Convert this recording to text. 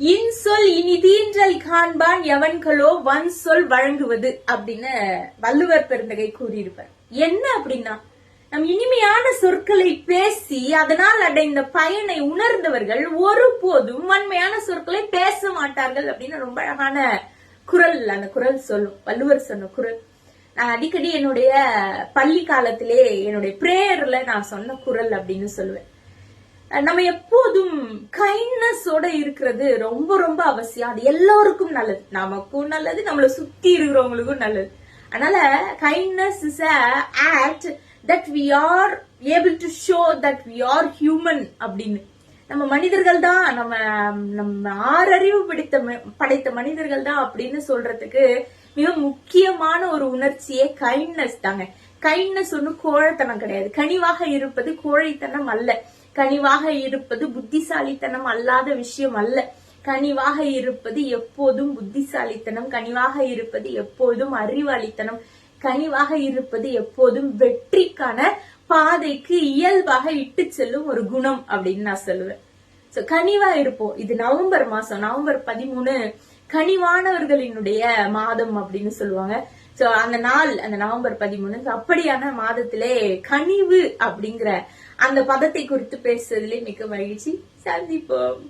இன்சொல் இனிதீன்றல் காண்பான் எவன்களோ வன் சொல் வழங்குவது அப்படின்னு வள்ளுவர் பெருந்தகை கூறியிருப்பார். என்ன அப்படின்னா, நம் இனிமையான சொற்களை பேசி அதனால் அடைந்த பயனை உணர்ந்தவர்கள் ஒருபோதும் வன்மையான சொற்களை பேச மாட்டார்கள் அப்படின்னு ரொம்ப அழகான குரல், அந்த குரல் சொல்லும், வள்ளுவர் சொன்ன குரல். நான் அடிக்கடி என்னுடைய பள்ளி காலத்திலே என்னுடைய பிரேயர்ல நான் சொன்ன குரல் அப்படின்னு சொல்லுவேன். நம்ம எப்போதும் கைண்ட்னஸோட இருக்கிறது ரொம்ப ரொம்ப அவசியம். அது எல்லாருக்கும் நல்லது, நமக்கும் நல்லது, நம்மளை சுத்தி இருக்கிறவங்களுக்கும் நல்லது. அதனால kindness is a act that we are able to show that we are human அப்படின்னு. நம்ம மனிதர்கள் தான், நம்ம ஆறறிவு படைத்த மனிதர்கள் தான் அப்படின்னு சொல்றதுக்கு மிக முக்கியமான ஒரு உணர்ச்சியே கைண்ட்னஸ் தாங்க. கைண்ட்னஸ் ஒன்னும் கோழைத்தனம் கிடையாது. கனிவாக இருப்பது கோழைத்தனம் அல்ல. கனிவாக இருப்பது புத்திசாலித்தனம் அல்லாத விஷயம் அல்ல. கனிவாக இருப்பது எப்போதும் புத்திசாலித்தனம், கனிவாக இருப்பது எப்போதும் அறிவாளித்தனம், கனிவாக இருப்பது எப்போதும் வெற்றிக்கான பாதைக்கு இயல்பாக இட்டு செல்லும் ஒரு குணம் அப்படின்னு நான் சொல்லுவேன். சோ கனிவா இருப்போம். இது நவம்பர் மாசம், நவம்பர் 13 கனிவானவர்களினுடைய மாதம் அப்படின்னு சொல்லுவாங்க. சோ அந்த நாள், அந்த நவம்பர் 13 அப்படியான மாதத்திலே கனிவு அப்படிங்கிற அந்த பதத்தை குறித்து பேசுறதுலே மிக மகிழ்ச்சி. சந்திப்போம்.